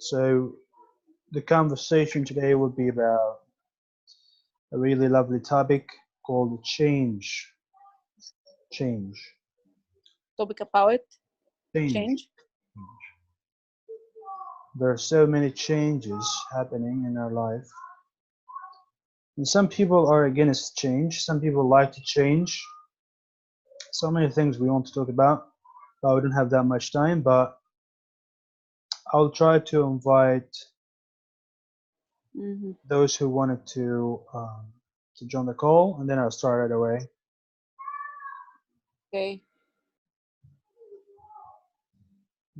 So the conversation today will be about a really lovely topic called change. Change. Topic about change. There are so many changes happening in our life. And some people are against change. Some people like to change. So many things we want to talk about, but we don't have that much time. But I'll try to invite those who wanted to join the call, and then I'll start right away. Okay.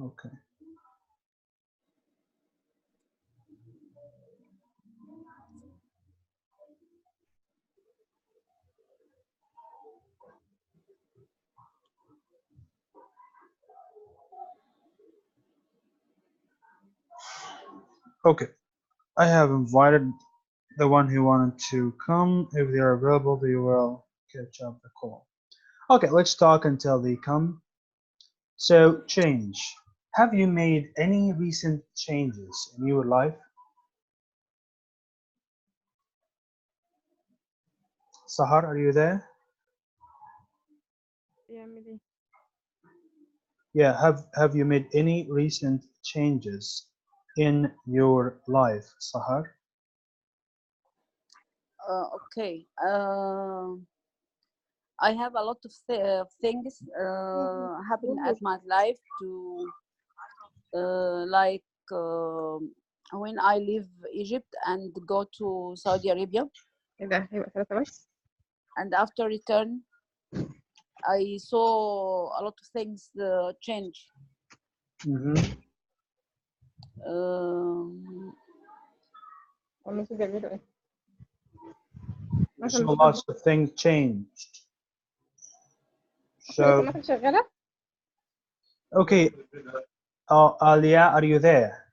Okay. Okay. I have invited the one who wanted to come. If they are available, they will catch up the call. Okay, let's talk until they come. So, change. Have you made any recent changes in your life? Sahar, are you there? Yeah, maybe. Yeah, have you made any recent changes in your life, Sahar? Okay. I have a lot of things happen at my life to like when I leave Egypt and go to Saudi Arabia. And after return, I saw a lot of things change. So lots of things changed. So, okay. Alia, are you there?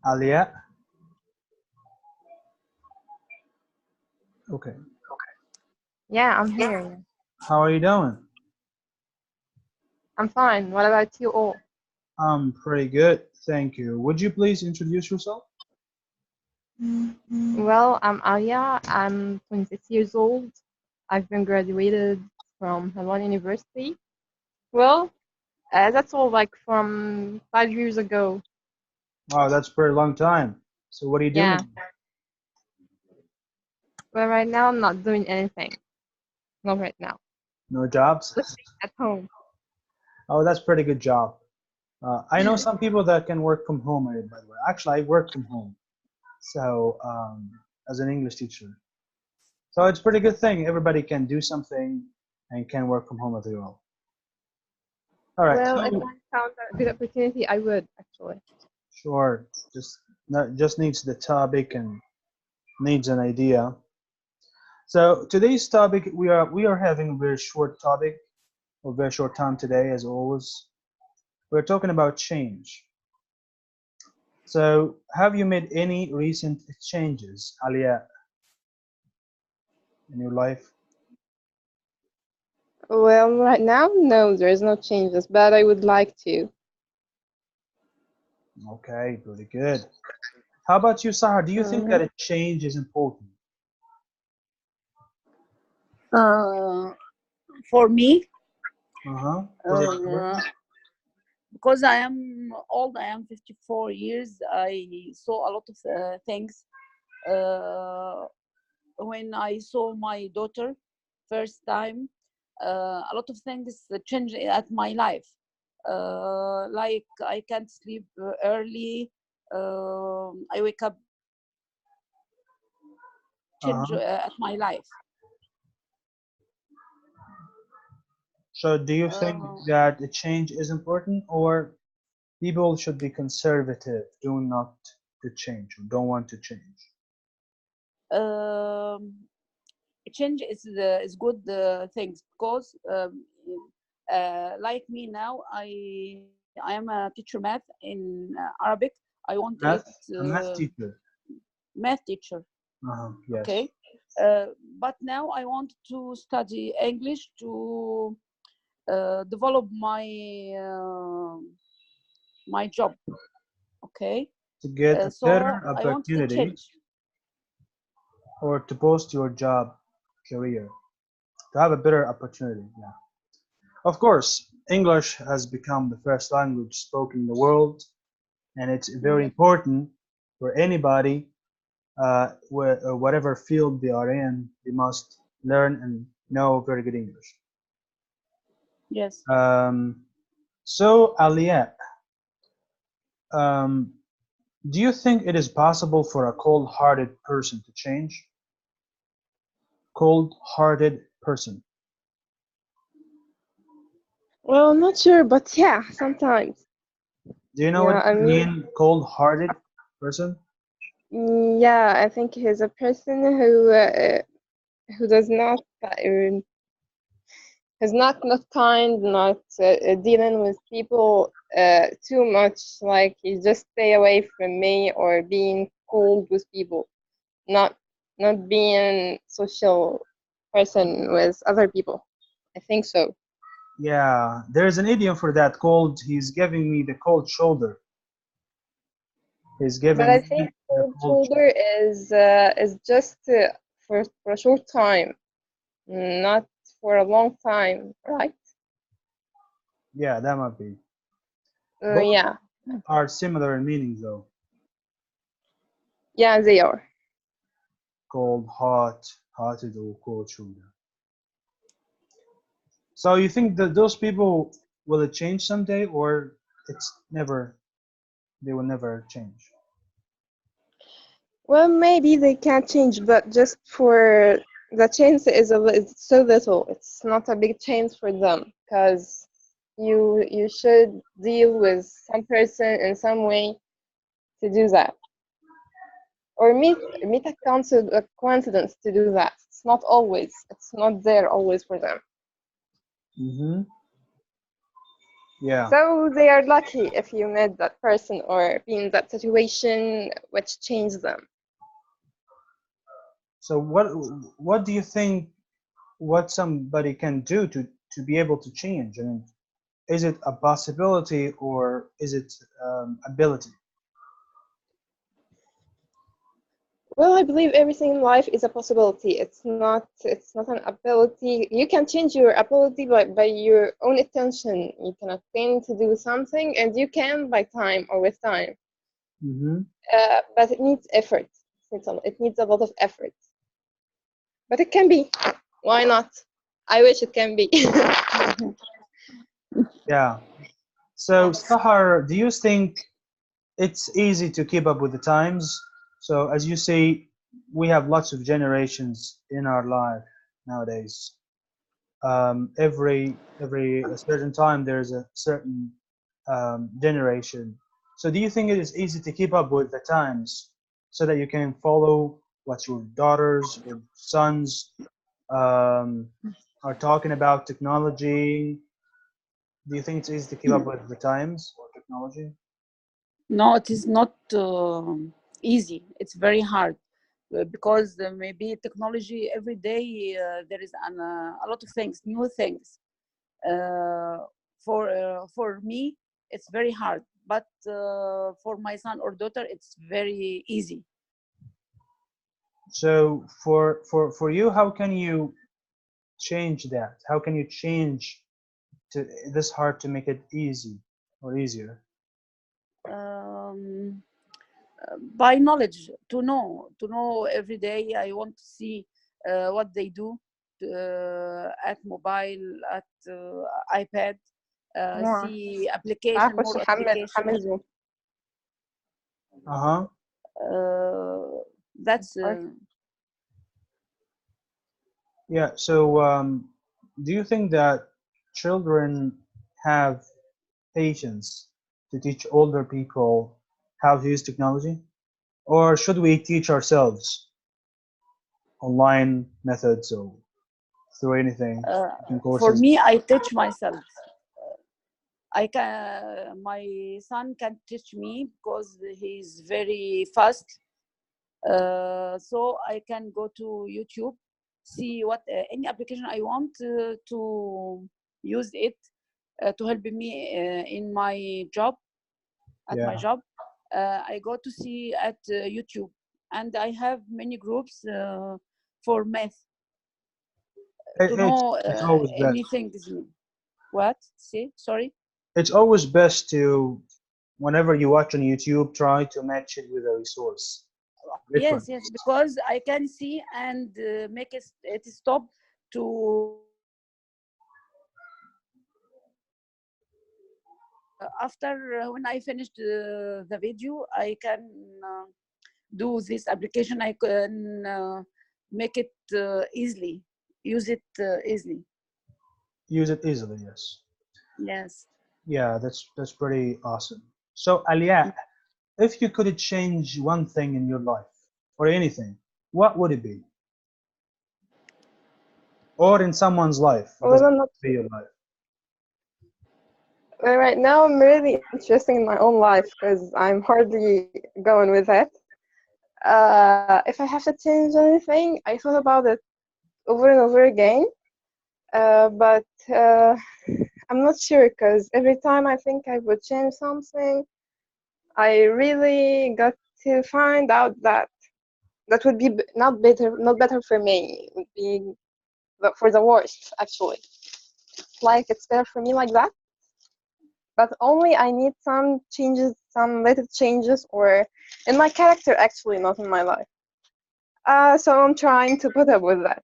Alia? Okay. Yeah, I'm here. How are you doing? I'm fine. What about you all? I'm pretty good, thank you. Would you please introduce yourself? Well, I'm Alia. I'm 26 years old. I've been graduated from Helwan University. Well, that's all like from 5 years ago. Wow, that's a pretty long time. So what are you doing? Yeah. Well, right now I'm not doing anything. Not right now. No jobs? At home. Oh, that's a pretty good job. I know some people that can work from home, by the way. Actually, I work from home. So, as an English teacher. So it's a pretty good thing. Everybody can do something and can work from home as well. All right. Well, So, if I found a good opportunity, I would actually. sure. Just needs the topic and needs an idea. So today's topic, we are having a very short topic, or very short time today, as always. We're talking about change. So, have you made any recent changes, Alia, in your life? Well, right now, no, there is no changes, but I would like to. Okay, pretty good. How about you, Sahar? Do you think that a change is important? For me, Uh-huh. because I am old, I am 54 years, I saw a lot of things. When I saw my daughter first time, a lot of things changed at my life. Like I can't sleep early. I wake up. Change at my life. So do you think that a change is important, or people should be conservative, do not to change, or don't want to change? Change is good things, because like me now, I am a teacher math in Arabic. I want Math? it A math teacher? Math teacher. Yes. Okay. But now I want to study English to develop my my job. Okay. to get a So better I want to opportunity change. or to boost your job career, to have a better opportunity. Yeah. Of course, English has become the first language spoken in the world, and it's very important for anybody, whatever field they are in, they must learn and know very good English. Yes. So, Aliyah, do you think it is possible for a cold-hearted person to change? Cold-hearted person. Well, I'm not sure, but yeah, sometimes. Do you know what I you mean, cold-hearted person? Yeah, I think he's a person who does not is not kind, not dealing with people too much. Like you just stay away from me, or being cold with people, not being social person with other people. I think so. Yeah, there's an idiom for that called, he's giving me the cold shoulder. He's But giving I me think the cold cold shoulder is just for a short time, not for a long time, right? Yeah, that might be. Both Yeah, are similar in meaning though. yeah, they are. Cold, hot, hearted, or cold shoulder. So you think that those people, will it change someday, or it's never, they will never change? Well, maybe they can change, but just for the chance is so little. It's not a big chance for them, because you should deal with some person in some way to do that, or meet a coincidence to do that. It's not always. It's not there always for them. Yeah. So they are lucky if you met that person or be in that situation which changed them. So what do you think, what somebody can do to be able to change? I mean, is it a possibility, or is it ability? Well, I believe everything in life is a possibility. It's not an ability. You can change your ability by your own attention. You can attain to do something, and you can by time or with time. But it needs effort. It needs a lot of effort. But it can be. Why not? I wish it can be. Yeah. So, Sahar, do you think it's easy to keep up with the times? So, as you say, we have lots of generations in our life nowadays. Every a certain time, there's a certain generation. So, do you think it is easy to keep up with the times so that you can follow what your daughters or sons are talking about technology? Do you think it's easy to keep up with the times or technology? No, it is not easy. It's very hard because maybe technology every day there is a lot of things, new things. For me, it's very hard, but for my son or daughter, it's very easy. So for you, how can you change that? How can you change to this hard to make it easy or easier? By knowledge, to know every day. I want to see what they do at mobile, at iPad, see application, more application. زووم. That's Yeah. So do you think that children have patience to teach older people how to use technology, or should we teach ourselves online methods or through anything? for me, I teach myself. I can. My son can teach me because he's very fast. So I can go to YouTube, see what any application I want to use it to help me in my job, at my job. I go to see at YouTube, and I have many groups for math to know It's always best. anything. What? See, sorry. It's always best to, whenever you watch on YouTube, try to match it with a resource. Yes, yes, because I can see and make it stop to after when I finished the video, I can do this application. I can make it easily, use it easily. Use it easily, yes. Yes. Yeah, that's pretty awesome. So Alia, if you could change one thing in your life or anything, what would it be? Or in someone's life? It Well, doesn't I'm have not. to be your life. Well, right now, I'm really interested in my own life because I'm hardly going with it. If I have to change anything, I thought about it over and over again, but I'm not sure because every time I think I would change something, I really got to find out that that would be not better for me. It would be for the worst, actually. Like it's better for me like that, but only I need some changes, some little changes, or in my character, actually, not in my life. So I'm trying to put up with that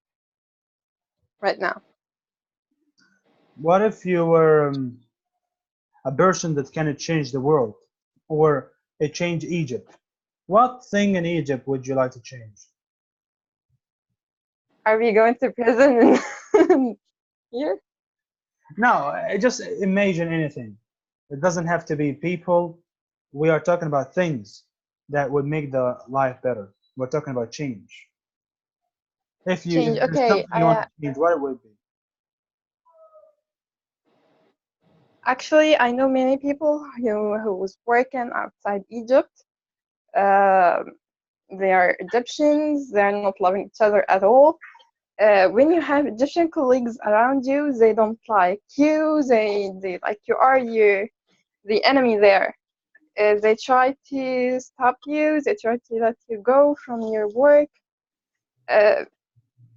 right now. What if you were a person that cannot change the world, or it change Egypt? What thing in Egypt would you like to change? Are we going to prison here? No, just imagine anything. It doesn't have to be people. We are talking about things that would make the life better. We're talking about change. If Change. there's Okay. something you want to change, what it would be? Actually, I know many people who was working outside Egypt. They are Egyptians. They are not loving each other at all. When you have Egyptian colleagues around you, they don't like you. They like you are the enemy there. They try to stop you. They try to let you go from your work. They're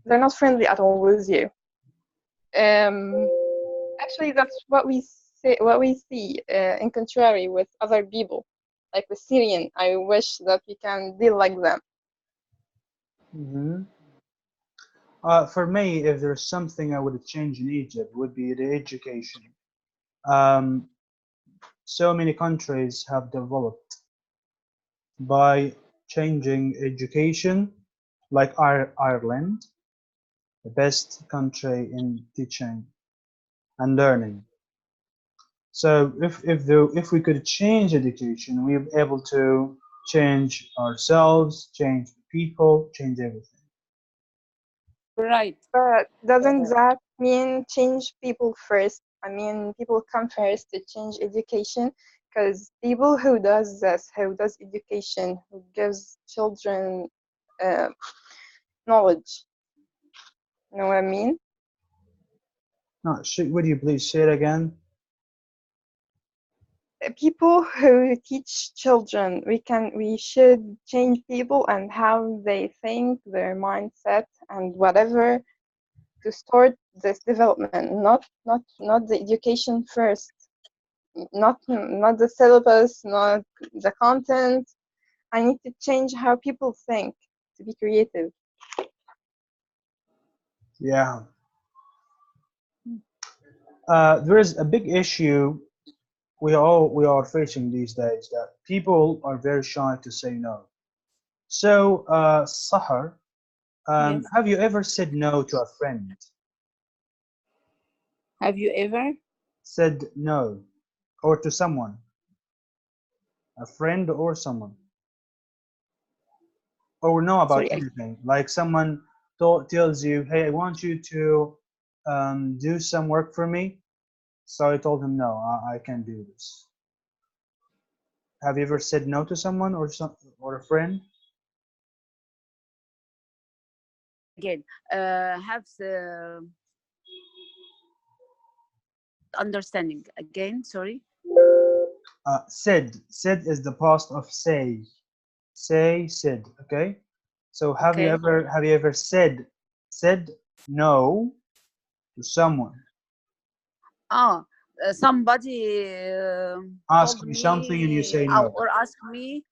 not friendly at all with you. Actually, that's what we see in contrary with other people, like the Syrian. I wish that we can deal like them. For me, if there's something I would change in Egypt, would be the education. So many countries have developed by changing education, like Ireland, the best country in teaching and learning. So if we could change education, we'd be able to change ourselves, change people, change everything. Right. But doesn't that mean change people first? I mean, people come first to change education, because people who does this, who does education, who gives children knowledge, you know what I mean? No, would you please say it again? People who teach children, we should change people and how they think, their mindset, and whatever, to start this development, not the education first, not the syllabus, not the content. I need to change how people think to be creative. Yeah. There is a big issue we are facing these days, that people are very shy to say no. So, Sahar, Yes. have you ever said no to a friend? Have you ever? Said no, or to someone, a friend or someone, or know about Sorry. anything? Like someone tells you, "Hey, I want you to do some work for me." So I told him, "No, I can't do this." Have you ever said no to someone or a friend? Again, have the understanding. Again, sorry. Said. Said is the past of say. Say, said. Okay. So have you ever said no to someone? Somebody Ask told you something and you me say no. or asked me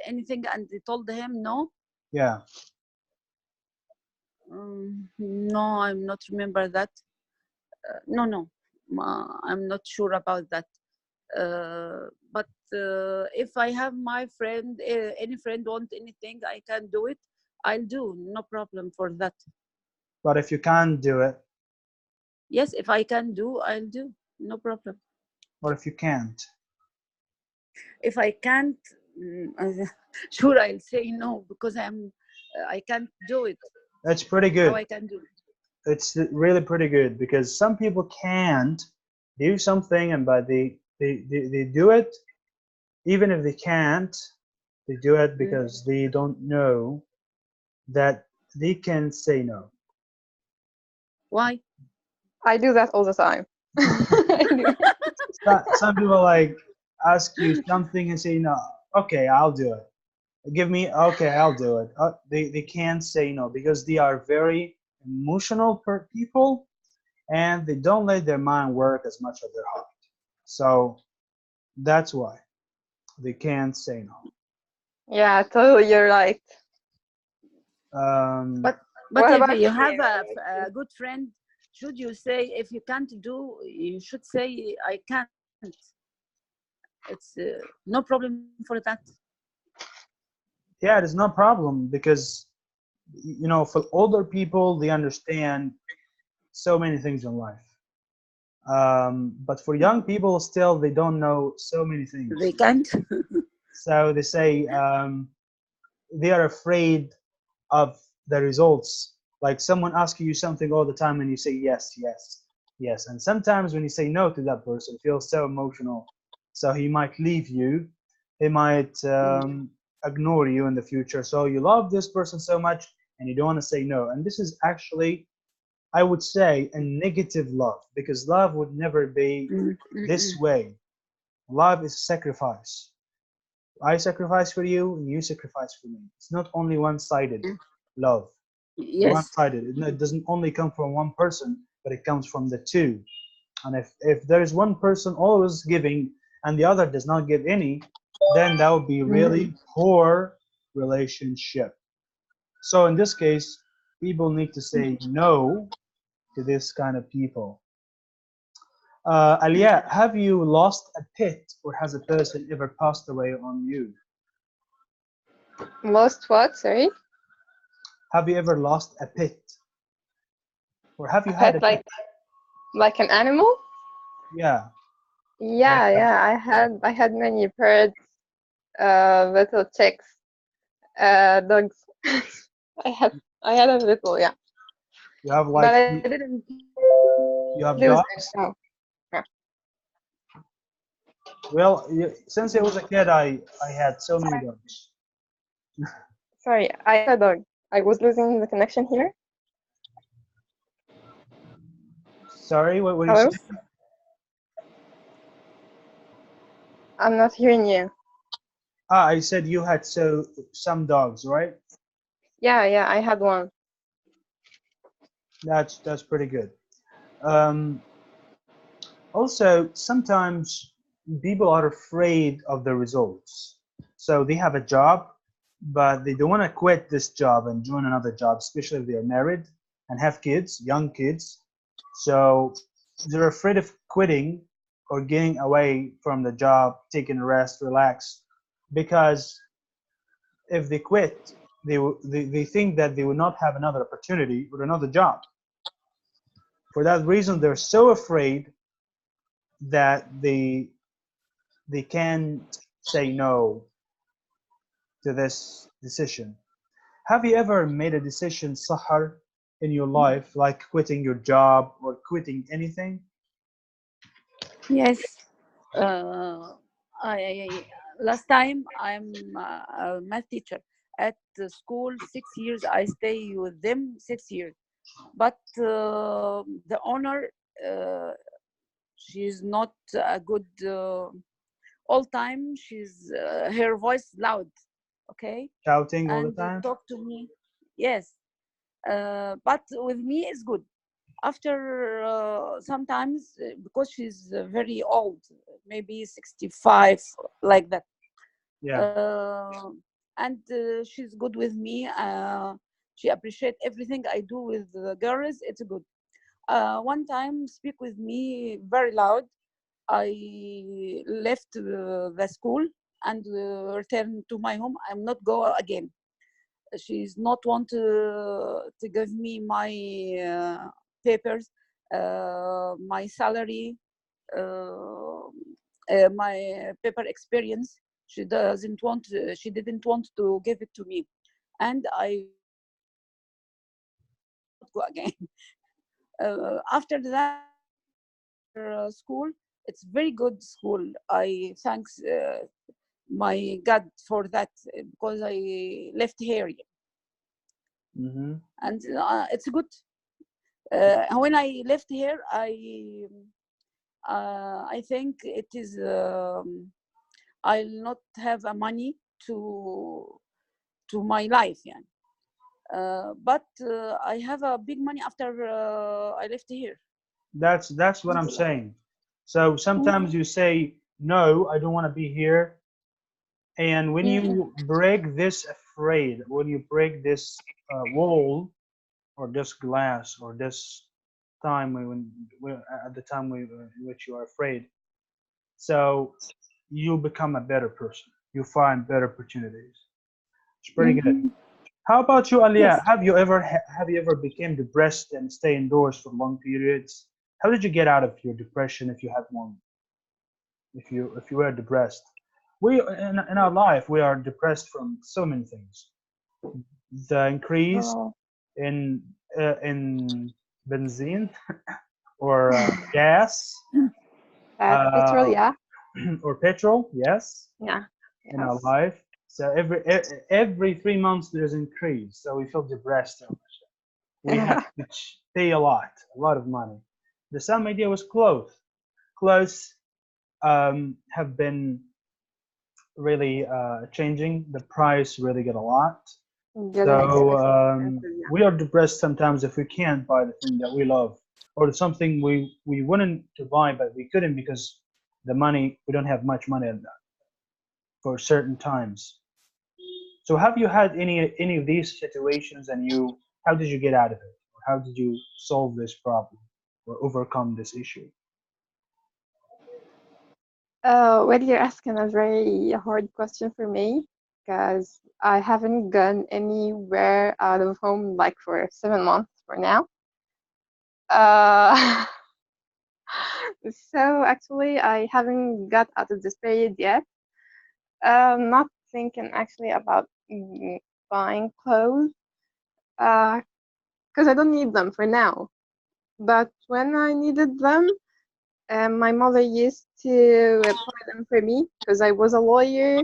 anything and they told him no. Yeah. No, I'm not remember that. No, I'm not sure about that. But if I have my friend, any friend want anything, I can do it. I'll do, no problem for that. But if you can't do it? Yes, if I can do, I'll do, no problem. What if you can't? If I can't, sure I'll say no because I can't do it. That's pretty good. How I can do it? It's really pretty good because some people can't do something, and but they do it. Even if they can't, they do it because they don't know that they can say no. Why? I do that all the time. Some people like ask you something and say no. Okay, I'll do it. Give me, okay, I'll do it. They can't say no because they are very emotional people, and they don't let their mind work as much as their heart. So that's why they can't say no. Yeah, totally, you're right. But if you have a good friend, should you say if you can't do, you should say I can't. It's no problem for that. Yeah, it is no problem because, you know, for older people, they understand so many things in life. But for young people, still, they don't know so many things. They can't. So they say they are afraid of the results. Like someone asking you something all the time and you say yes, yes, yes. And sometimes when you say no to that person, it feels so emotional. So he might leave you. He might ignore you in the future. So you love this person so much and you don't want to say no. And this is actually, I would say, a negative love, because love would never be this way. Love is sacrifice. I sacrifice for you and you sacrifice for me. It's not only one-sided love. Yes. One-sided. It doesn't only come from one person, but it comes from the two. And if there is one person always giving and the other does not give any, then that would be really poor relationship. So in this case, people need to say no to this kind of people. Alia, have you lost a pet, or has a person ever passed away on you? Lost what? Sorry? Have you ever lost a pet? Or have you had a pet? Like an animal? Yeah. Yeah, I had many birds, little chicks, dogs. I had a little, yeah. You have but I didn't. You have dogs? No. Yeah. Well, since I was a kid, I had so many dogs. Sorry, I had a dog. I was losing the connection here. Sorry, what were you saying? I'm not hearing you. I said you had some dogs, right? Yeah, I had one. That's pretty good. Also, sometimes people are afraid of the results. So they have a job, but they don't want to quit this job and join another job, especially if they are married and have kids, young kids. So they're afraid of quitting or getting away from the job, taking a rest, relax, because if they quit, they think that they will not have another opportunity or another job. For that reason, they're so afraid that they can't say no to this decision. Have you ever made a decision, Sahar, in your life, like quitting your job or quitting anything? Yes. Last time I'm a math teacher at the school 6 years. I stay with them 6 years, but the owner, she's not a good all time she's her voice loud, okay, Shouting all the and time? talk to me. Yes, but with me it's good. After sometimes because she's very old, maybe 65, like that. Yeah. And she's good with me. She appreciates everything I do with the girls. It's good. One time speak with me very loud. I left the school and returned to my home. I'm not go again. She's not want to give me my papers, my salary, my paper experience. She doesn't want. She didn't want to give it to me, and I go again. After that school, it's very good school. I thanks my God for that because I left here, Mm-hmm. and it's good. When I left here, I think it is I'll not have a money to my life, yeah. But I have a big money after I left here. That's what I'm saying. So sometimes you say, no, I don't want to be here. And when you break this afraid, when you break this wall or this glass or this time when at the time in which you are afraid, so you become a better person. You find better opportunities. It's pretty good. How about you, Alia? Yes. Have you ever became depressed and stay indoors for long periods? How did you get out of your depression if you had one? If you were depressed, we in our life we are depressed from so many things. The increase Oh. in benzene or gas Petrol, yeah. or petrol, yes, Yeah. in our Yes. life. So every 3 months there's increase. So we feel depressed. We have to pay a lot of money. The same idea was clothes. Clothes have been really changing. The price really get a lot. Getting So expensive, yeah. we are depressed sometimes if we can't buy the thing that we love, or something we wanted to buy but we couldn't because we don't have much money for certain times. So have you had any of these situations, and how did you get out of it? Or how did you solve this problem or overcome this issue? Well, you're asking a very hard question for me because I haven't gone anywhere out of home like for 7 months for now. Uh, so actually, I haven't got out of this period yet. Not thinking actually about buying clothes because I don't need them for now. But when I needed them, my mother used to buy them for me because I was a lawyer.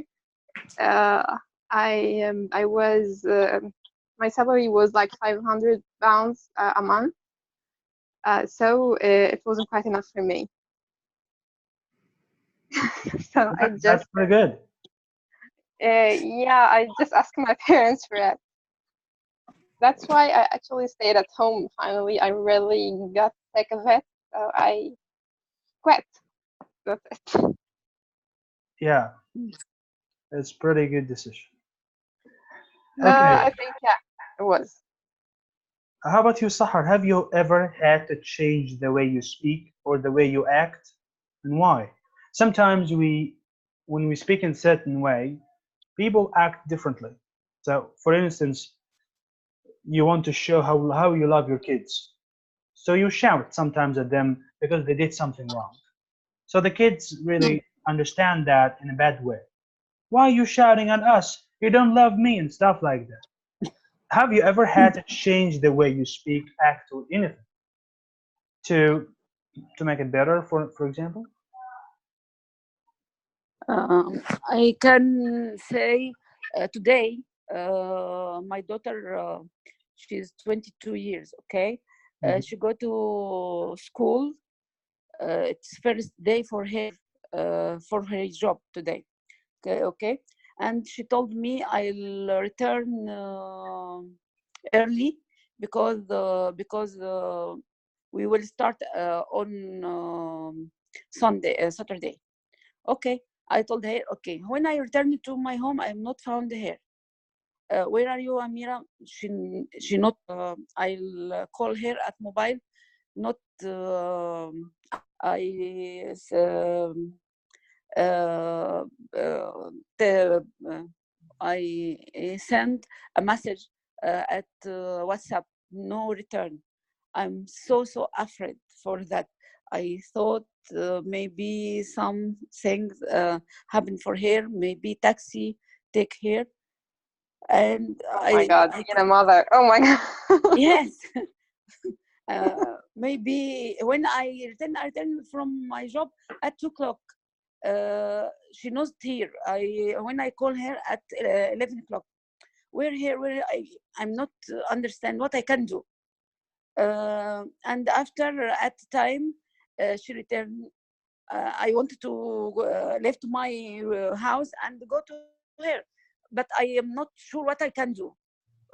I was my salary was like £500 a month, so it wasn't quite enough for me. So That's pretty good. yeah, I just asked my parents for it. That's why I actually stayed at home. Finally, I really got sick of it, so I quit. That's it. Yeah, it's pretty good decision. Okay. I think yeah, it was. How about you, Sahar? Have you ever had to change the way you speak or the way you act, and why? Sometimes when we speak in certain way, people act differently. So, for instance, you want to show how you love your kids, so you shout sometimes at them because they did something wrong. So the kids really understand that in a bad way. Why are you shouting at us? You don't love me and stuff like that. Have you ever had to change the way you speak, act, or anything to make it better? For example. I can say today my daughter she's 22 years, okay. She go to school. It's first day for her for her job today. Okay. And she told me I'll return early because we will start on Saturday. Okay. I told her, okay. When I returned to my home, I am not found her. Where are you, Amira? She not. I'll call her at mobile. Not. I send a message at WhatsApp. No return. I'm so afraid for that. I thought maybe some things happened for her. Maybe taxi take her. And oh my God, being a mother. Oh my God. Yes. Maybe when I return from my job at 2 o'clock. She not here. When I call her at 11 o'clock. Where I'm not understand what I can do. And after at time she returned. I wanted to left my house and go to her, but I am not sure what I can do.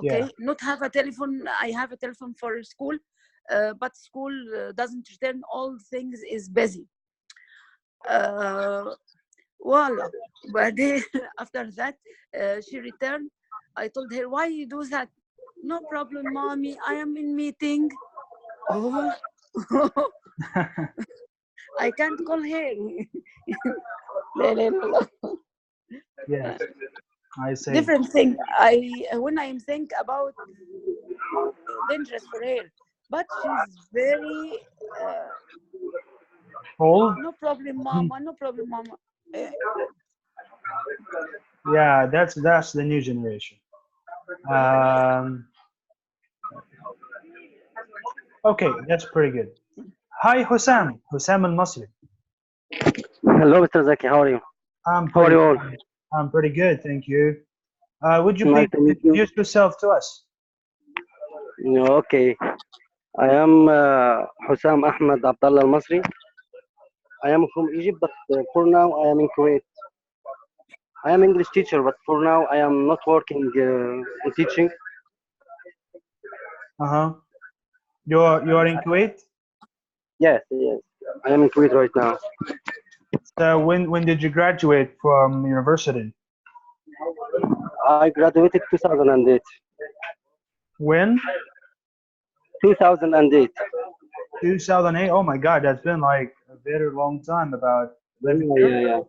Okay, yeah. Not have a telephone. I have a telephone for school, but school doesn't return. All things is busy. Voila. But after that, she returned. I told her, why you do that? No problem, mommy. I am in meeting. Oh. I can't call her. Yeah, I see. Different thing. When I think about dangerous for her, but she's very old. No problem, mama. No problem, mama. Yeah, that's the new generation. Okay, that's pretty good. Hi, Hussam al-Masri. Hello, Mr. Zaki. How are you? How are you all? I'm pretty good, thank you. Would you please introduce yourself to us? Okay. I am Hussam Ahmed Abdullah al-Masri. I am from Egypt, but for now I am in Kuwait. I am English teacher, but for now I am not working in teaching. You are in Kuwait? Yes. I am in Kuwait right now. So when did you graduate from university? I graduated 2008. When? 2008. 2008. Oh my God, that's been like a very long time. About 11 years.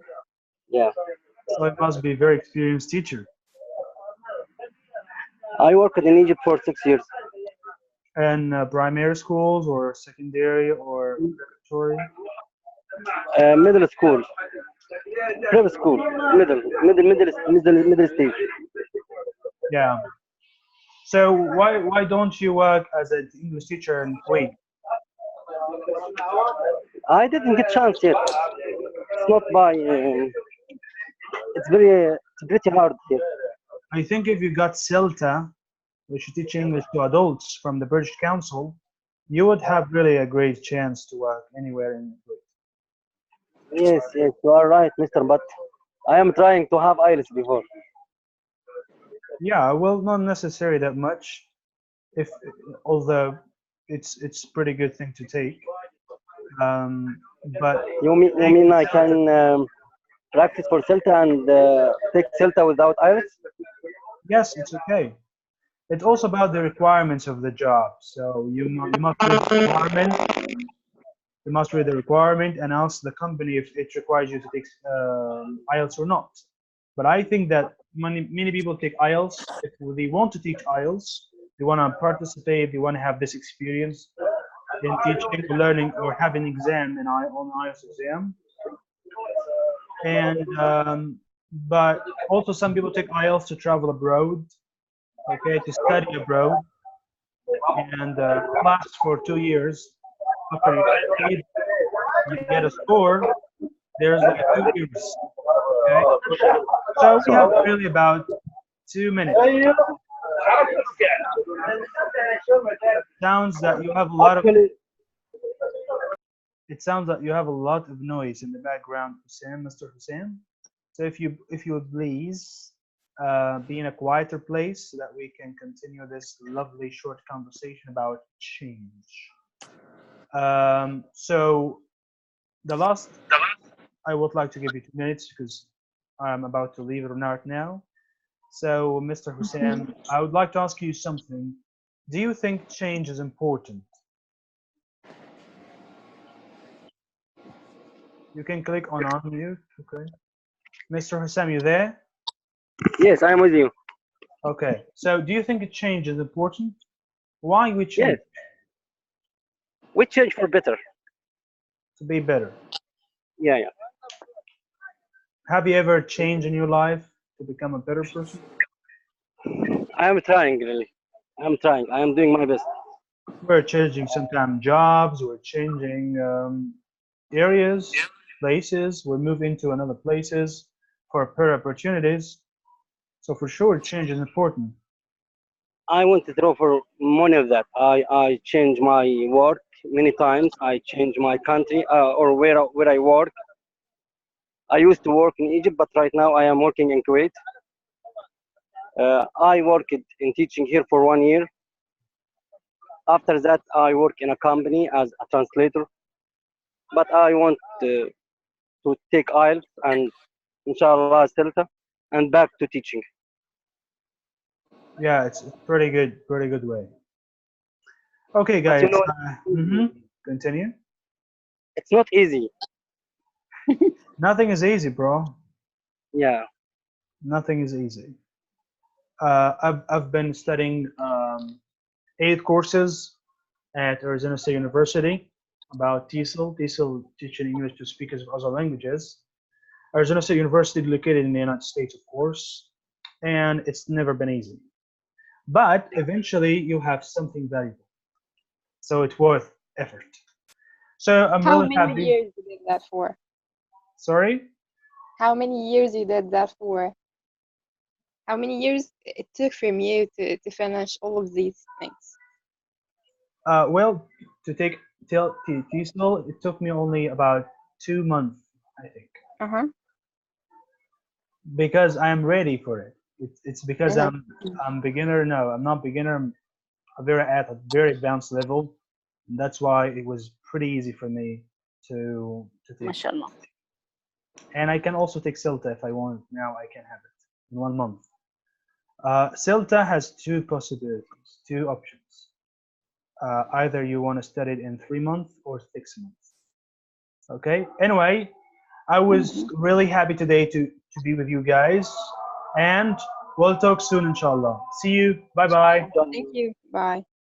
Yeah. So it must be a very experienced teacher. I worked in Egypt for 6 years. And primary schools or secondary or preparatory? Middle school, prep school, middle stage. Yeah. So why don't you work as an English teacher in Kuwait? I didn't get chance yet. It's not by. It's pretty hard here. I think if you got CELTA, which you teach English to adults from the British Council, you would have really a great chance to work anywhere in Kuwait. Yes, you are right, Mister. But I am trying to have IELTS before. Yeah, well, not necessarily that much. Although it's pretty good thing to take. But you mean I can practice for CELTA and take CELTA without IELTS? Yes, it's okay. It's also about the requirements of the job. So you must read the requirement. You must read the requirement and ask the company if it requires you to take IELTS or not. But I think that many people take IELTS if they want to teach IELTS. They want to participate. They want to have this experience in teaching, learning, or have an exam on IELTS exam. And but also some people take IELTS to travel abroad. Okay, to study abroad and class for 2 years. After you get a score, there's like 2 years. Okay, so we have really about 2 minutes. Sounds that you have a lot of. it sounds like you have a lot of noise in the background, Hussein, Mr. Hussein. So if you would please be in a quieter place so that we can continue this lovely short conversation about change. So the last, I would like to give you 2 minutes because I'm about to leave Renard now. So Mr. Hussein, I would like to ask you something. Do you think change is important? You can click on unmute, okay. Mr. Hussein, you there? Yes, I am with you. Okay, so do you think a change is important? Why we change? Yes. We change for better. To be better. Yeah, yeah. Have you ever changed in your life to become a better person? I am trying, really. I'm trying. I am doing my best. We're changing sometimes jobs, we're changing areas, places, we're moving to another places for better opportunities. So for sure, change is important. I want to throw for money of that. I change my work many times. I change my country or where I work. I used to work in Egypt, but right now I am working in Kuwait. I worked in teaching here for 1 year. After that, I work in a company as a translator. But I want to take IELTS and inshallah CELTA and back to teaching. Yeah, it's a pretty good way. Okay, But guys. you know, Continue. it's not easy. Nothing is easy, bro. Yeah. Nothing is easy. I've been studying 8 courses at Arizona State University about TESOL. TESOL, teaching English to speakers of other languages. Arizona State University, located in the United States, of course, and it's never been easy. But eventually, you have something valuable, so it's worth effort. So I'm How really many happy. years you did that for? Sorry? How many years you did that for? How many years it took from you to finish all of these things? Well, to take TESOL, it took me only about 2 months, I think. Because I'm ready for it. It's because I'm beginner. No, I'm not beginner. I'm at a very advanced level. And that's why it was pretty easy for me to take. MashaAllah. And I can also take CELTA if I want. Now I can have it in 1 month. CELTA has 2 possibilities, 2 options. Either you want to study it in 3 months or 6 months. Okay. Anyway, I was really happy today to be with you guys, and we'll talk soon, inshallah. See you. Bye bye. Thank you. Bye.